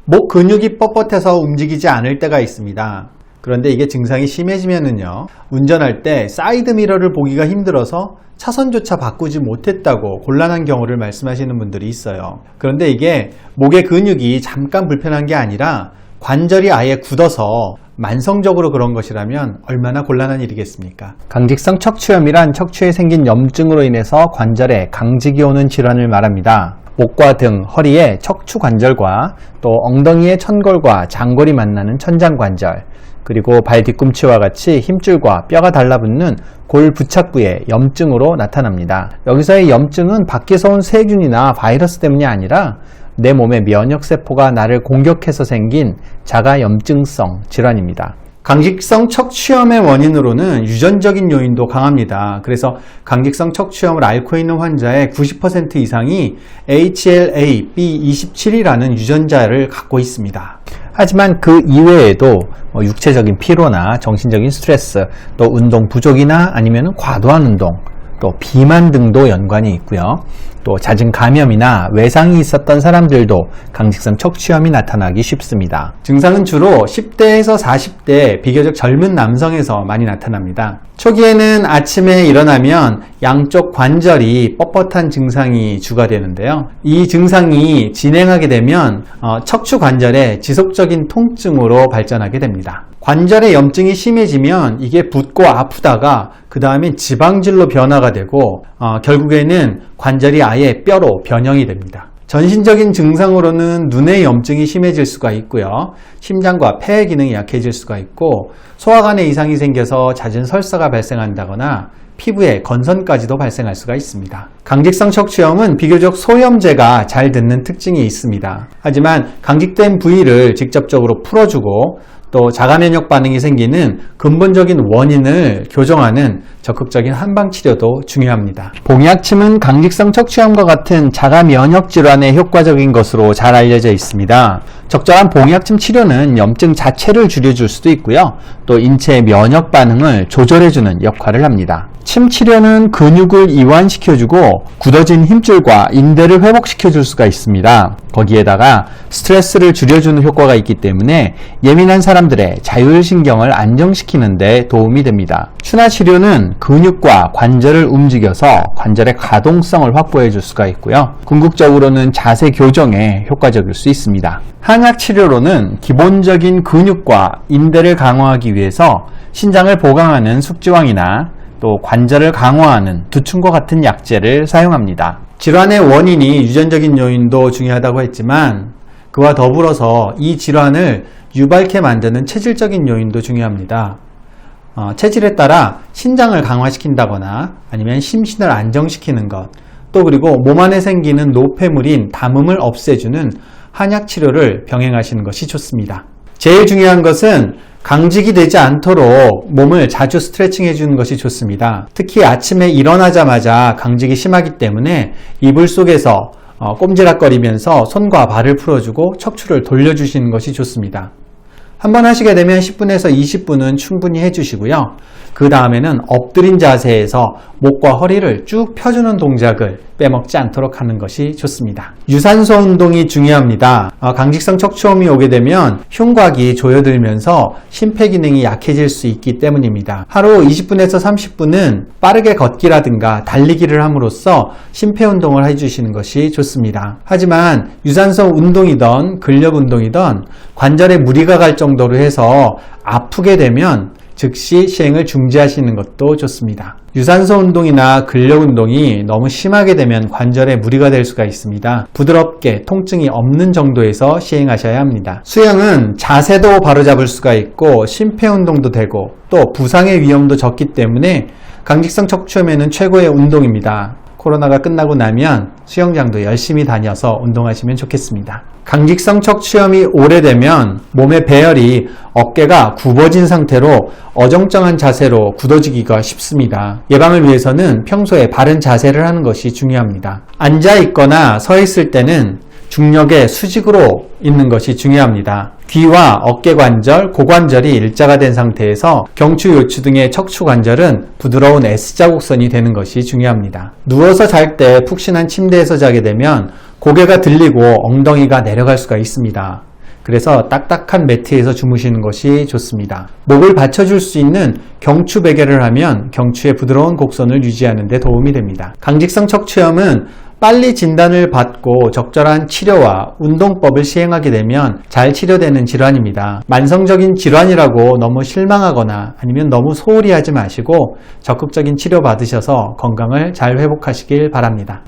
목 근육이 뻣뻣해서 움직이지 않을 때가 있습니다. 그런데 이게 증상이 심해지면은요, 운전할 때 사이드미러를 보기가 힘들어서 차선조차 바꾸지 못했다고 곤란한 경우를 말씀하시는 분들이 있어요. 그런데 이게 목의 근육이 잠깐 불편한 게 아니라 관절이 아예 굳어서 만성적으로 그런 것이라면 얼마나 곤란한 일이겠습니까? 강직성 척추염이란 척추에 생긴 염증으로 인해서 관절에 강직이 오는 질환을 말합니다. 목과 등, 허리의 척추 관절과 또 엉덩이의 천골과 장골이 만나는 천장관절, 그리고 발 뒤꿈치와 같이 힘줄과 뼈가 달라붙는 골 부착부의 염증으로 나타납니다. 여기서의 염증은 밖에서 온 세균이나 바이러스 때문이 아니라 내 몸의 면역세포가 나를 공격해서 생긴 자가염증성 질환입니다. 강직성 척추염의 원인으로는 유전적인 요인도 강합니다. 그래서 강직성 척추염을 앓고 있는 환자의 90% 이상이 HLA-B27이라는 유전자를 갖고 있습니다. 하지만 그 이외에도 육체적인 피로나 정신적인 스트레스, 또 운동 부족이나 아니면 과도한 운동, 또 비만 등도 연관이 있고요. 또 잦은 감염이나 외상이 있었던 사람들도 강직성 척추염이 나타나기 쉽습니다. 증상은 주로 10대에서 40대 비교적 젊은 남성에서 많이 나타납니다. 초기에는 아침에 일어나면 양쪽 관절이 뻣뻣한 증상이 주가 되는데요. 이 증상이 진행하게 되면 척추 관절의 지속적인 통증으로 발전하게 됩니다. 관절의 염증이 심해지면 이게 붓고 아프다가 그 다음에 지방질로 변화가 되고 결국에는 관절이 아예 뼈로 변형이 됩니다. 전신적인 증상으로는 눈의 염증이 심해질 수가 있고요. 심장과 폐의 기능이 약해질 수가 있고 소화관에 이상이 생겨서 잦은 설사가 발생한다거나 피부에 건선까지도 발생할 수가 있습니다. 강직성 척추염은 비교적 소염제가 잘 듣는 특징이 있습니다. 하지만 강직된 부위를 직접적으로 풀어주고 또 자가면역 반응이 생기는 근본적인 원인을 교정하는 적극적인 한방치료도 중요합니다. 봉약침은 강직성 척추염과 같은 자가면역 질환에 효과적인 것으로 잘 알려져 있습니다. 적절한 봉약침 치료는 염증 자체를 줄여줄 수도 있고요. 또 인체의 면역 반응을 조절해주는 역할을 합니다. 침 치료는 근육을 이완시켜주고 굳어진 힘줄과 인대를 회복시켜줄 수가 있습니다. 거기에다가 스트레스를 줄여주는 효과가 있기 때문에 예민한 사람들의 자율신경을 안정시키는 데 도움이 됩니다. 추나 치료는 근육과 관절을 움직여서 관절의 가동성을 확보해 줄 수가 있고요. 궁극적으로는 자세 교정에 효과적일 수 있습니다. 한약 치료로는 기본적인 근육과 인대를 강화하기 위해서 신장을 보강하는 숙지황이나 또 관절을 강화하는 두충과 같은 약재를 사용합니다. 질환의 원인이 유전적인 요인도 중요하다고 했지만 그와 더불어서 이 질환을 유발케 만드는 체질적인 요인도 중요합니다. 체질에 따라 신장을 강화시킨다거나 아니면 심신을 안정시키는 것, 또 그리고 몸 안에 생기는 노폐물인 담음을 없애주는 한약 치료를 병행하시는 것이 좋습니다. 제일 중요한 것은 강직이 되지 않도록 몸을 자주 스트레칭 해주는 것이 좋습니다. 특히 아침에 일어나자마자 강직이 심하기 때문에 이불 속에서 꼼지락거리면서 손과 발을 풀어주고 척추를 돌려주시는 것이 좋습니다. 한번 하시게 되면 10분에서 20분은 충분히 해주시고요. 그 다음에는 엎드린 자세에서 목과 허리를 쭉 펴주는 동작을 빼먹지 않도록 하는 것이 좋습니다. 유산소 운동이 중요합니다. 강직성 척추염이 오게 되면 흉곽이 조여들면서 심폐기능이 약해질 수 있기 때문입니다. 하루 20분에서 30분은 빠르게 걷기라든가 달리기를 함으로써 심폐운동을 해주시는 것이 좋습니다. 하지만 유산소 운동이든 근력 운동이든 관절에 무리가 갈 정도로 해서 아프게 되면 즉시 시행을 중지하시는 것도 좋습니다. 유산소 운동이나 근력 운동이 너무 심하게 되면 관절에 무리가 될 수가 있습니다. 부드럽게 통증이 없는 정도에서 시행하셔야 합니다. 수영은 자세도 바로잡을 수가 있고 심폐운동도 되고 또 부상의 위험도 적기 때문에 강직성 척추염에는 최고의 운동입니다. 코로나가 끝나고 나면 수영장도 열심히 다녀서 운동하시면 좋겠습니다. 강직성 척추염이 오래되면 몸의 배열이 어깨가 굽어진 상태로 어정쩡한 자세로 굳어지기가 쉽습니다. 예방을 위해서는 평소에 바른 자세를 하는 것이 중요합니다. 앉아 있거나 서 있을 때는 중력의 수직으로 있는 것이 중요합니다. 귀와 어깨 관절, 고관절이 일자가 된 상태에서 경추, 요추 등의 척추 관절은 부드러운 S자곡선이 되는 것이 중요합니다. 누워서 잘 때 푹신한 침대에서 자게 되면 고개가 들리고 엉덩이가 내려갈 수가 있습니다. 그래서 딱딱한 매트에서 주무시는 것이 좋습니다. 목을 받쳐줄 수 있는 경추 베개를 하면 경추의 부드러운 곡선을 유지하는 데 도움이 됩니다. 강직성 척추염은 빨리 진단을 받고 적절한 치료와 운동법을 시행하게 되면 잘 치료되는 질환입니다. 만성적인 질환이라고 너무 실망하거나 아니면 너무 소홀히 하지 마시고 적극적인 치료 받으셔서 건강을 잘 회복하시길 바랍니다.